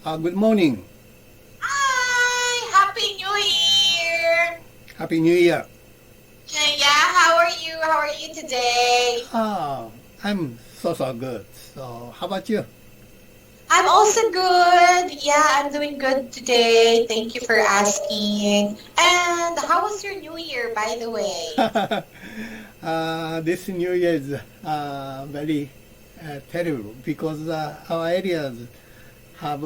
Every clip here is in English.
Good morning. Hi! Happy New Year! Happy New Year. Yeah, how are you? How are you today? I'm so good. So, how about you? I'm also good. Yeah, I'm doing good today. Thank you for asking. And how was your New Year, by the way? This New Year is very terrible because our areas have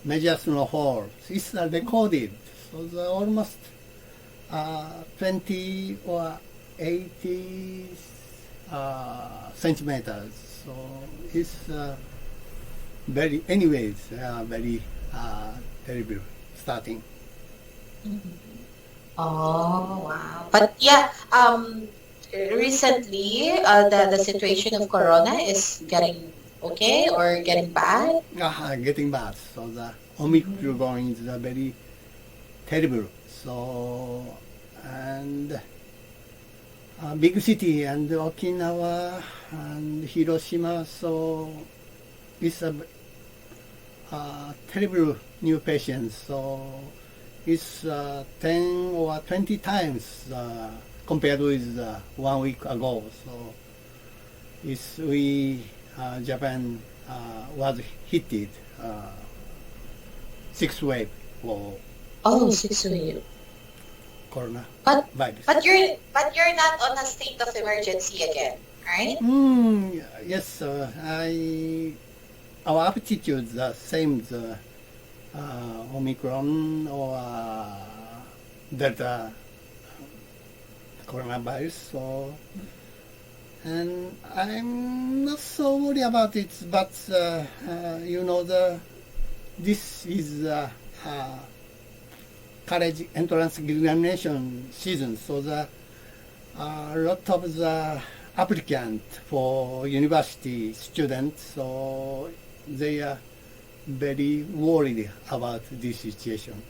major snowfall. It's recorded. So the almost 20 or 80 centimeters. So it's very terrible starting. Oh, wow. But yeah, recently, the situation of Corona is getting okay or getting bad? Getting bad. So the Omicron is very terrible. So, and big city and Okinawa and Hiroshima, so it's a terrible new patients. So it's 10 or 20 times compared with 1 week ago. So it's Japan was hit sixth wave for Sixth wave. Corona But virus. but you're not on a state of emergency again, right? Yes, our aptitude the same the Omicron or Delta coronavirus. So, and I'm not so worried about it. But this is college entrance examination season. So the lot of the applicant for university students, so they are very worried about this situation.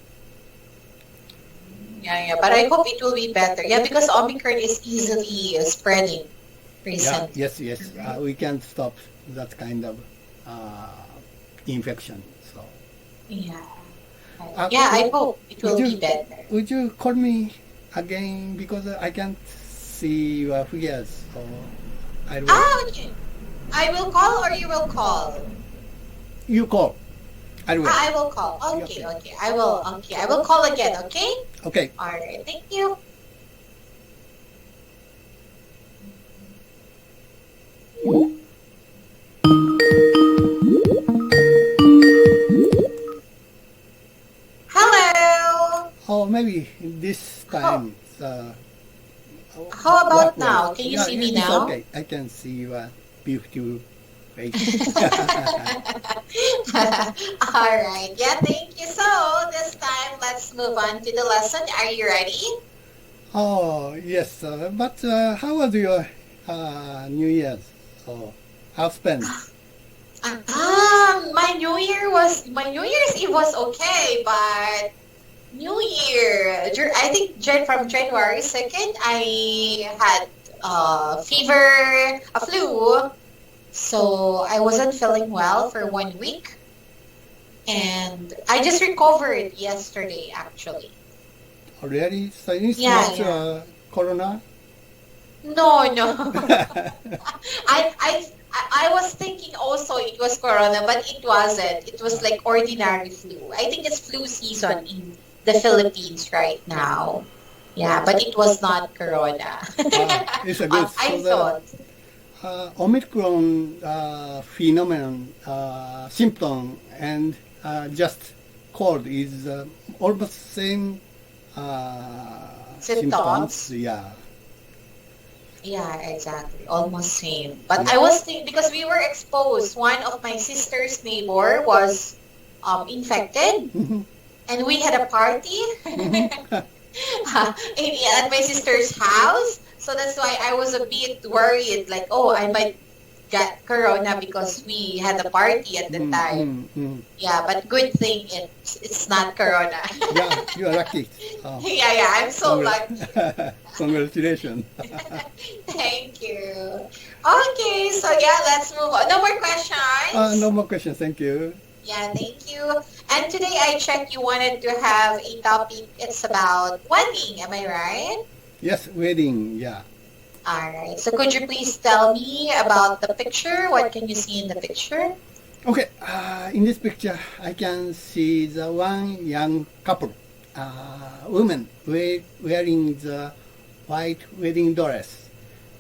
Yeah. But I hope it will be better. Yeah, because Omicron is easily spreading recently. Yes. We can't stop that kind of infection. So. Yeah. I hope it will be better. Would you call me again because I can't see your figures? So I will. Okay. I will call or you will call? You call. I will. I will call. Okay. I will call again, okay? Okay. All right. Thank you. Hello. Oh, maybe this time. How about now? Can you see me it's now? Okay. I can see your beautiful face. All right. Yeah, thank you. So this time, let's move on to the lesson. Are you ready? Oh, yes. But how was your New Year's? So, how spent? My New Year's Eve was okay, but New Year, I think from January 2nd, I had fever, a flu, so I wasn't feeling well for 1 week, and I just recovered yesterday, actually. Oh, really? So it's Yeah, not Corona? No. I was thinking also it was Corona, but it wasn't. It was like ordinary flu. I think it's flu season in the Philippines right now. Yeah, but it was not Corona. It's a good. I thought. Omicron phenomenon symptom and just cold is almost same symptoms. Yeah. Yeah, exactly. Almost same. But I was thinking because we were exposed. One of my sister's neighbor was infected, and we had a party at my sister's house. So that's why I was a bit worried. Like, I might get Corona because we had a party at the time. Yeah, but good thing it's not Corona. Yeah, you are lucky. Yeah, I'm so lucky. Congratulations. Thank you. Okay, so yeah, let's move on. No more questions? No more questions, thank you. Yeah, thank you. And today I checked you wanted to have a topic. It's about wedding. Am I right? Yes, wedding. Yeah. All right. So could you please tell me about the picture? What can you see in the picture? Okay. In this picture, I can see the one young couple, woman wearing the white wedding dress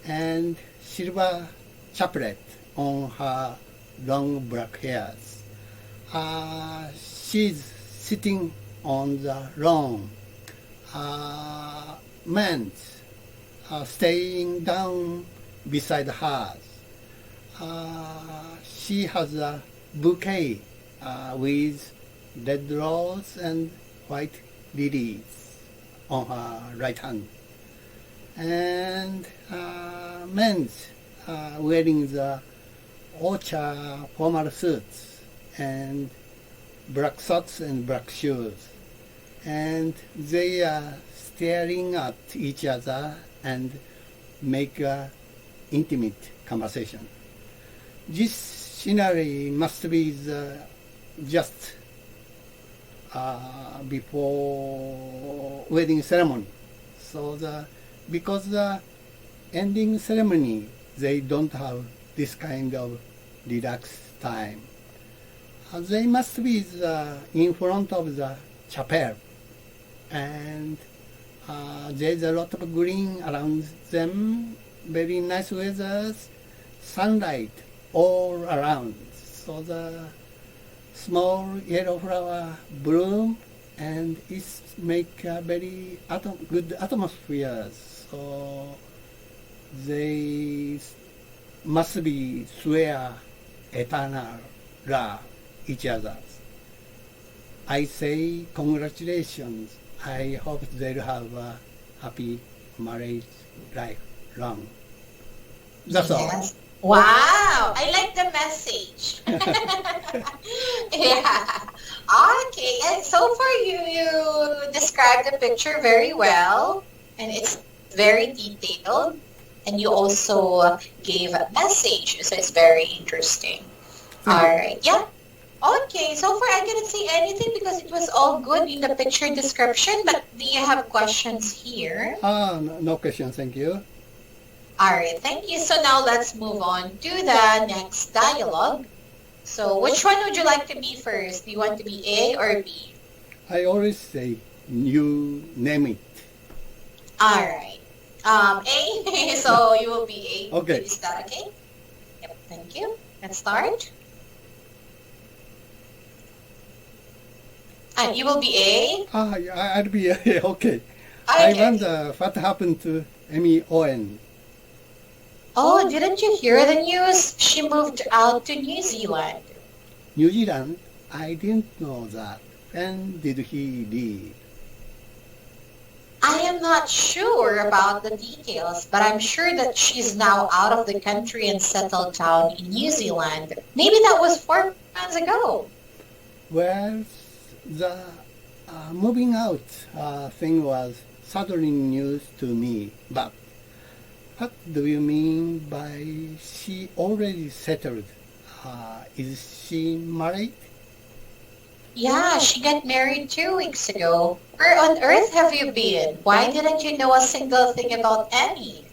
and silver chaplet on her long black hairs. She's sitting on the lawn. Men staying down beside hers. She has a bouquet with red rose and white lilies on her right hand. And men's wearing the orchard formal suits and black socks and black shoes. And they are staring at each other and make a intimate conversation. This scenery must be just before wedding ceremony. Because the ending ceremony, they don't have this kind of relaxed time. They must be in front of the chapel, and there's a lot of green around them, very nice weather, sunlight all around. So the small yellow flower bloom and it make a very good atmosphere. So they must be swear eternal love each other. I say congratulations. I hope they'll have a happy marriage life long. That's all. Yes. Wow, I like the message. Yeah. Okay, and so far you described the picture very well, and it's very detailed, and you also gave a message, so it's very interesting. All right, yeah. Okay, so far I cannot say anything because it was all good in the picture description, but do you have questions here? No question, thank you. All right, thank you. So now let's move on to the next dialogue. So which one would you like to be first? Do you want to be A or B? I always say, you name it. All right. A. So you will be A. Okay. Is that okay? Yep, thank you. Let's start. And you will be A? I'll be okay. Okay. I wonder what happened to Amy Owen. Oh, didn't you hear the news? She moved out to New Zealand. New Zealand? I didn't know that. When did he leave? I am not sure about the details, but I'm sure that she's now out of the country and settled down in New Zealand. Maybe that was 4 months ago. Well, the moving out thing was suddenly news to me, but what do you mean by she already settled? Is she married? Yeah, she got married 2 weeks ago. Where on earth have you been? Why didn't you know a single thing about Annie?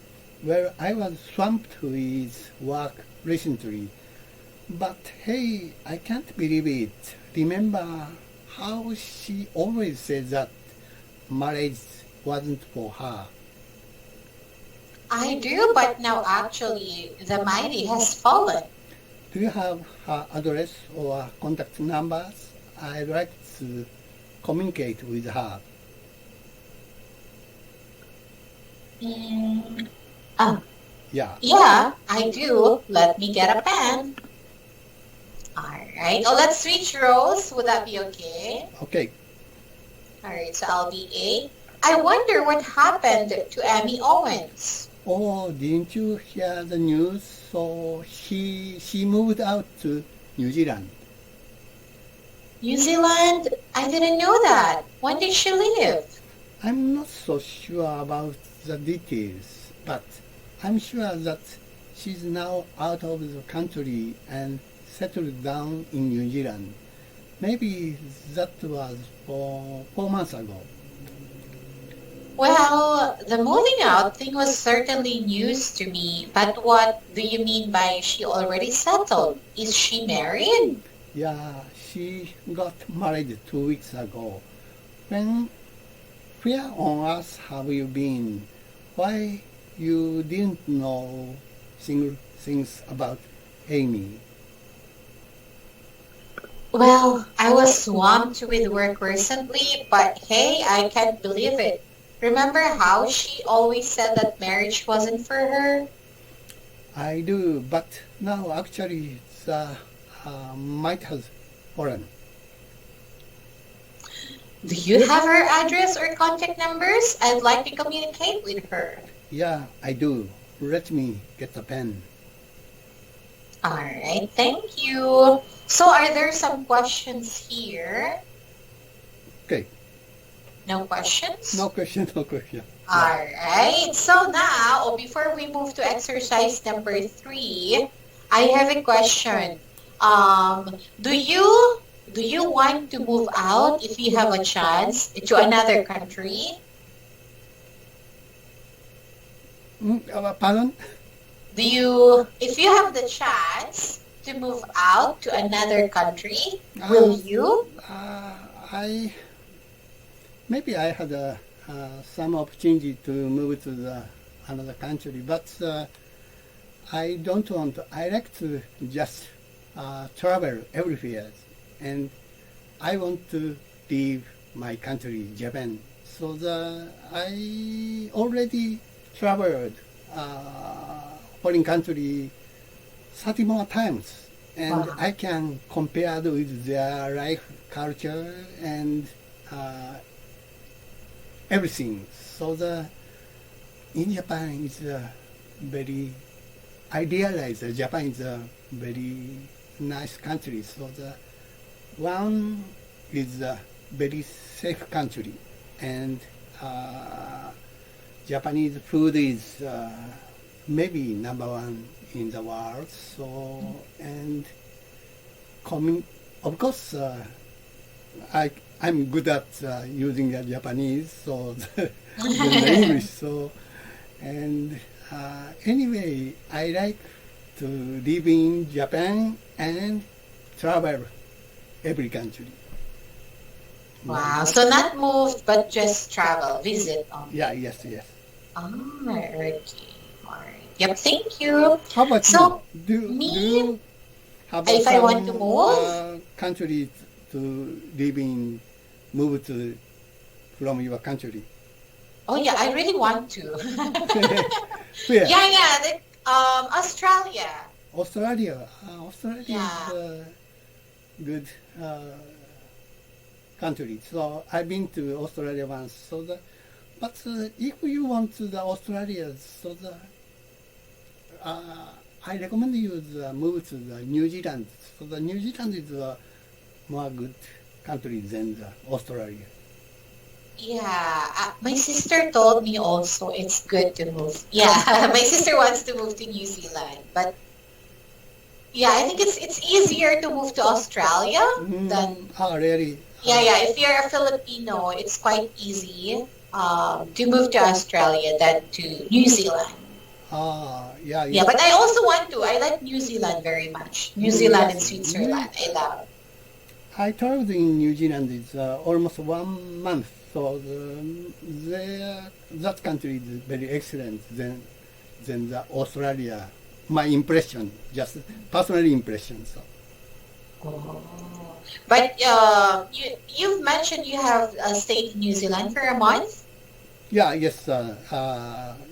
Well, I was swamped with work recently, but hey, I can't believe it. Remember how she always said that marriage wasn't for her? I do, but now actually the mighty has fallen. Do you have her address or contact numbers? I'd like to communicate with her. Yeah. Yeah, I do. Let me get a pen. Alright, let's switch roles. Would that be okay? Okay. Alright, so I'll be A. I wonder what happened to Amy Owens. Oh, didn't you hear the news? So she moved out to New Zealand. New Zealand? I didn't know that. When did she leave? I'm not so sure about the details, but I'm sure that she's now out of the country and settled down in New Zealand. Maybe that was 4 months ago. Well, the moving out thing was certainly news to me, but what do you mean by she already settled? Is she married? Yeah, she got married 2 weeks ago. Where on earth have you been? Why you didn't know single things about Amy? Well, I was swamped with work recently, but hey, I can't believe it. Remember how she always said that marriage wasn't for her? I do, but now actually the might has fallen. Do you have her address or contact numbers? I'd like to communicate with her. Yeah, I do. Let me get a pen. All right, thank you. So are there some questions here? Okay, No questions? no question, no question. All right. So now, before we move to exercise number 3, I have a question. Do you want to move out if you have a chance to another country? Pardon? If you have the chance to move out to another country, will you? Maybe I had some opportunity to move to another country, but I don't want to. I like to just travel everywhere, and I want to leave my country, Japan. So I already traveled foreign country 30 more times, and Wow. I can compare with their life, culture, and everything. So in Japan is I realize that Japan is a very nice country. So one is a very safe country, and Japanese food is maybe number one in the world. So and of course I'm good at using Japanese, so the English. So and anyway, I like to live in Japan and travel every country. Wow. So not move, but just travel, visit. Yeah, yes. Ah, okay. All right. Yep, thank you. How about So, you? me, Do you have if I want to some move? country to live in, move to from your country? Oh yeah, I really want to. Where? Yeah. Australia. Australia. Australia Yeah. is a good country. So I've been to Australia once. But if you want to the Australia, I recommend you move to the New Zealand. So the New Zealand is a more good country than the Australia. Yeah, my sister told me also it's good to move. Yeah, my sister wants to move to New Zealand, but yeah, I think it's easier to move to Australia than Really? yeah. If you're a Filipino, it's quite easy to move to Australia than to New Zealand. Yeah. Yeah, but I also want to. I like New Zealand very much. New Zealand and Yes. Switzerland, I love. I traveled in New Zealand. It's almost 1 month. So that country is very excellent than the Australia. My impression, just personal impression. So Oh. But you've mentioned you have stayed in New Zealand for a month. yes,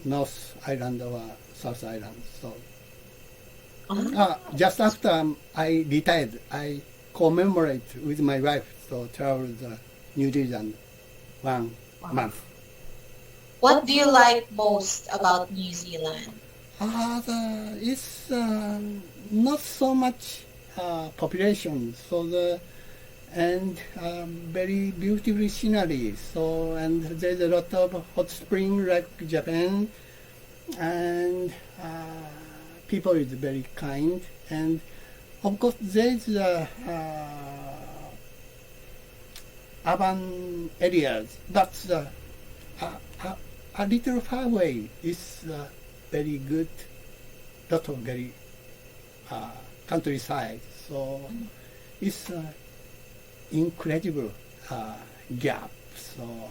North Island or South Island. So just after I retired, I commemorate with my wife. So traveled New Zealand 1 month. What do you like most about New Zealand? It's not so much population, and very beautiful scenery. So and there's a lot of hot spring like Japan, and people is very kind, and of course there's urban areas, but a little far away is very good, lot of very countryside. So it's incredible gap. So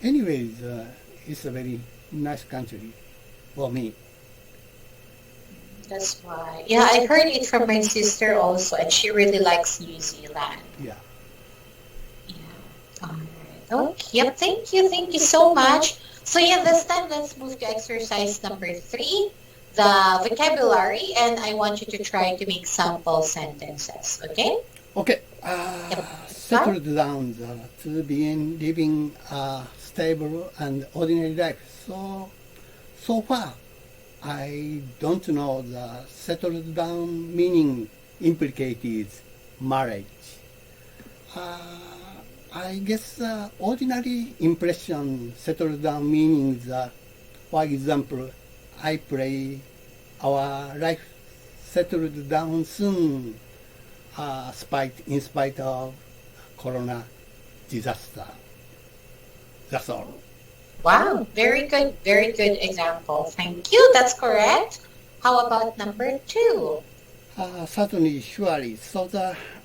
anyways, it's a very nice country for me. That's why. Yeah, I heard it from my sister also, and she really likes New Zealand. Yeah. Yeah. All right. Okay. Yep. Thank you so much. So yeah, this time let's move to exercise number 3, the vocabulary, and I want you to try to make sample sentences. Okay? Okay. Yep. Settled down to begin living a stable and ordinary life. So far, I don't know the settled down meaning implicated marriage. I guess ordinary impression settled down meanings, for example, I pray our life settled down soon, in spite of corona disaster. That's all. Wow, very good example. Thank you. That's correct. How about number 2? Certainly, surely.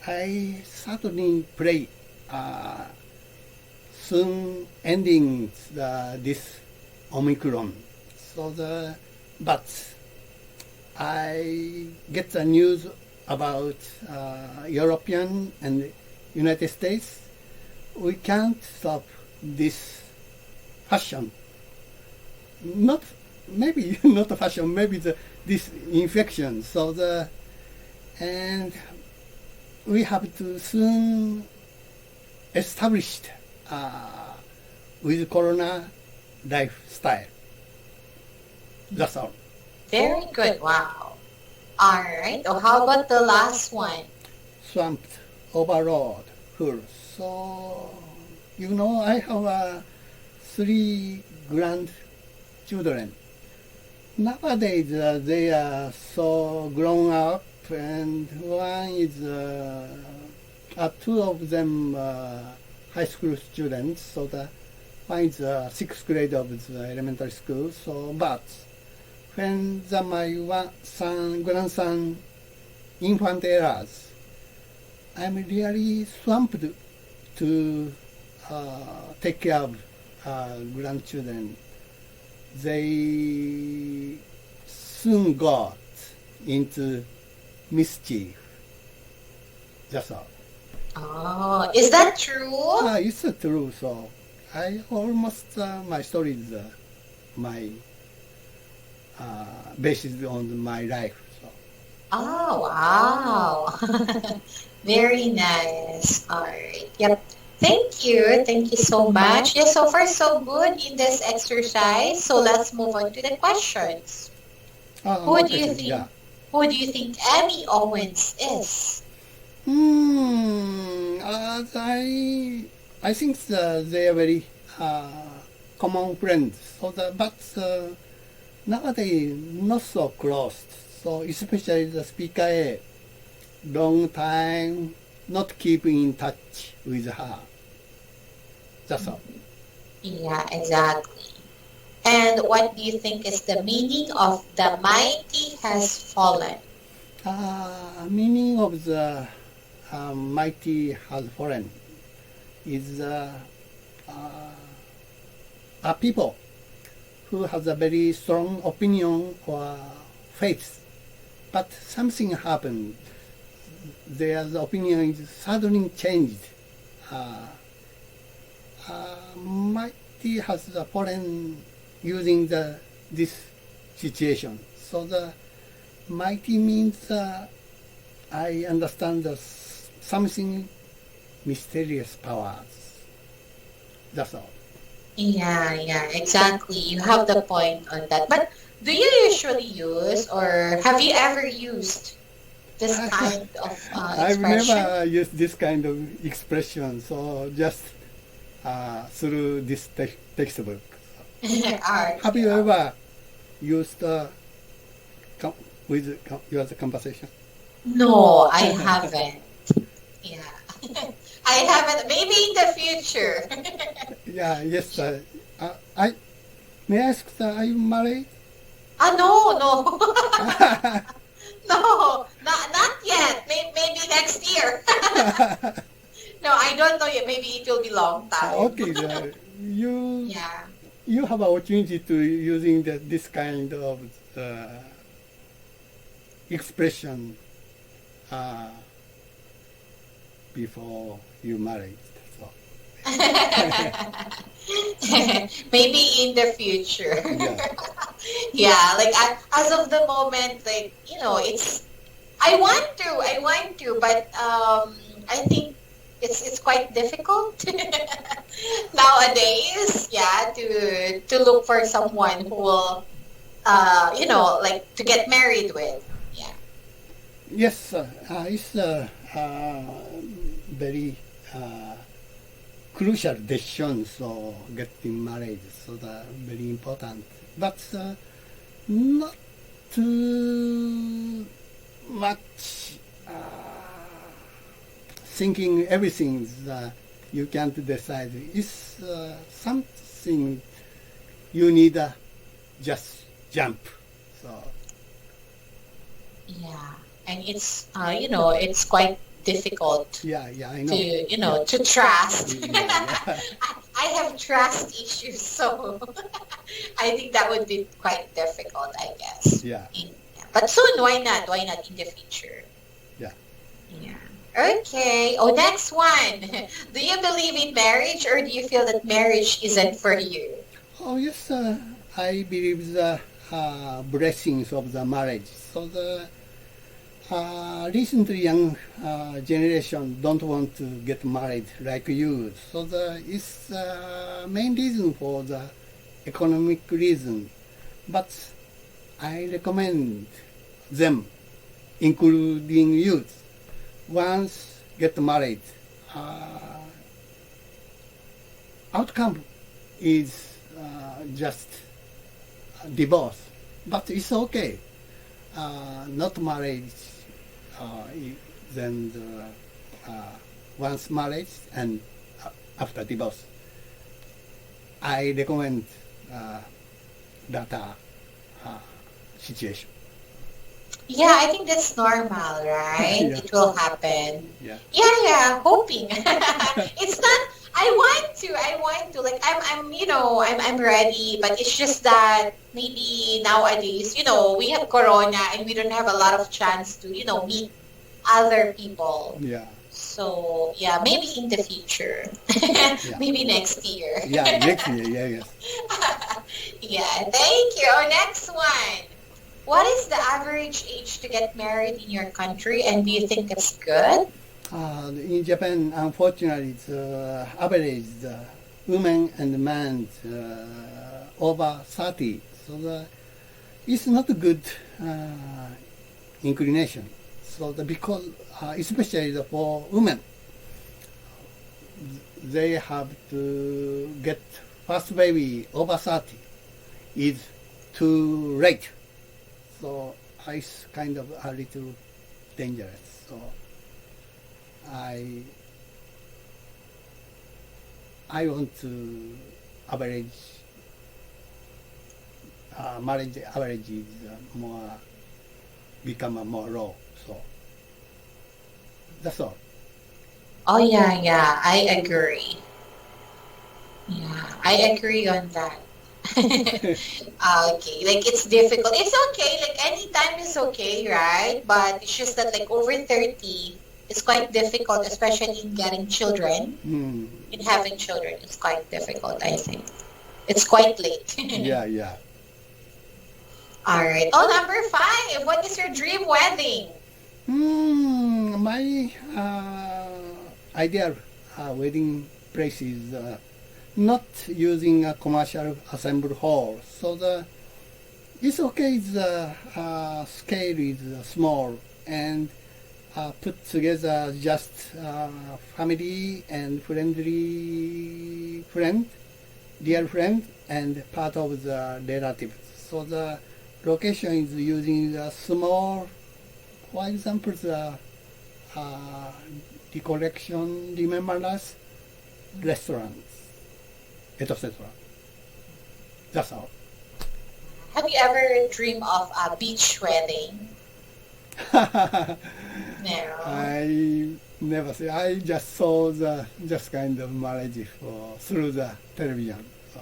I certainly pray soon ending this Omicron. But I get the news about European and United States. We can't stop this fashion, maybe not the fashion, maybe this infection. And we have to soon establish with corona lifestyle. That's all. Very good. Wow. All right. Oh, how about the last one? Swamped, overload, full. So I have 3 grandchildren. Nowadays, they are so grown up, and one is, 2 of them high school students, so one is 6th grade of the elementary school. But when my grandson infant eras, I'm really swamped to take care of grandchildren. They soon got into mischief. That's all. Oh, is that true? It's true. So I almost my story is my based on my life. So. Oh, wow. Very nice. All right. Yep. Thank you so much. Yeah, so far so good in this exercise. So let's move on to the questions. Who do you think? Yeah. Who do you think Amy Owens is? I think they are very common friends. But nowadays not so close. So especially the speaker A, long time not keeping in touch with her. That's all. Yeah, exactly. And what do you think is the meaning of the mighty has fallen? Meaning of the mighty has fallen is a people who has a very strong opinion or faith, but something happened. Their opinion is suddenly changed. Mighty has fallen using this situation. So the mighty means I understand something mysterious powers. That's all. Yeah, exactly. You have the point on that. But do you usually use, or have you ever used this kind of I've expression? never used this kind of expression, so just through this textbook. Alright. Have you ever used with your conversation? No, I haven't. Yeah. I haven't. Maybe in the future. Yeah, yes. I may I ask, are you married? No, no. No, not yet. Maybe next year. No, I don't know yet. Maybe it will be long time. Okay, you Yeah. you have an opportunity to using this kind of expression before you married. So. Maybe in the future. Yeah. Yeah, like as of the moment, like, it's, I want to, but I think it's quite difficult nowadays. Yeah, to look for someone who will, like to get married with. Yeah. Yes, it's very crucial decision. So getting married, so that very important. But not too much thinking everything you can't decide. It's something you need just jump. So Yeah, and it's it's quite difficult yeah, I know. to trust. Yeah. I have trust issues, so I think that would be quite difficult, I guess. Yeah. But soon, why not? Why not in the future? Yeah. Yeah. Okay. Oh, next one. Do you believe in marriage, or do you feel that marriage isn't for you? Oh yes, I believe the blessings of the marriage. So the recently young generation don't want to get married like you. So it's the main reason for the economic reason. But I recommend them, including youth, once get married, outcome is just divorce. But it's okay. Not married, then once marriage and after divorce. I recommend that situation. Yeah, I think that's normal, right? Yeah. It will happen. Yeah. Yeah, hoping. It's not. I want to. Like, I'm ready. But it's just that maybe nowadays, we have Corona and we don't have a lot of chance to, meet other people. Yeah. So yeah, maybe in the future. Maybe next year. Yeah, next year. Yeah, yes. Yeah. Thank you. Oh, next one. What is the average age to get married in your country, and do you think it's good? In Japan, unfortunately, the average women and men over 30. So it's not a good inclination. So because especially for women, they have to get first baby over 30 is too late. So it's kind of a little dangerous. So I want to average marriage average is more become more low. So that's all. Oh yeah, I agree. Yeah, I agree on that. Okay, like it's difficult. It's okay, like any time is okay, right? But it's just that like over 30, it's quite difficult, especially in getting children. In having children, it's quite difficult, I think. It's quite late. Yeah. All right. Oh, number 5. What is your dream wedding? My ideal wedding place is not using a commercial assembly hall. So it's okay. The scale is small and put together just family and friendly friend, dear friend, and part of the relatives. So the location is using the small, for example, the recollection, remembrance, restaurants, etc. That's all. Have you ever dreamed of a beach wedding? No. I never see. I just saw the just kind of marriage through the television. So.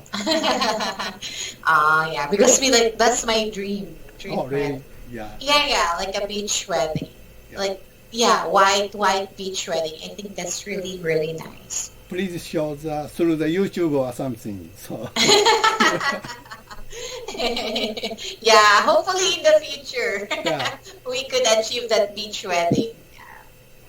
Yeah, because that's my dream. Oh, really? Yeah. Yeah, like a beach wedding. Yeah. Like, yeah, white beach wedding. I think that's really, really nice. Please show through the YouTube or something. So. Yeah, hopefully in the future Yeah. we could achieve that beach wedding.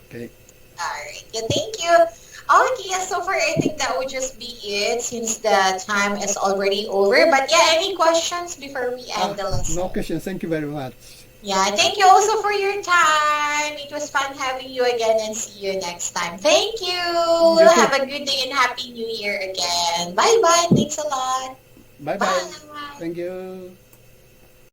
Okay. Alright, yeah, thank you. Okay, yeah, so far I think that would just be it since the time is already over. But yeah, any questions before we end the lesson? No question. Thank you very much. Yeah, thank you also for your time. It was fun having you again and see you next time. Thank you. You too. Have a good day and Happy New Year again. Bye-bye. Thanks a lot. Bye-bye. Bye. Thank you.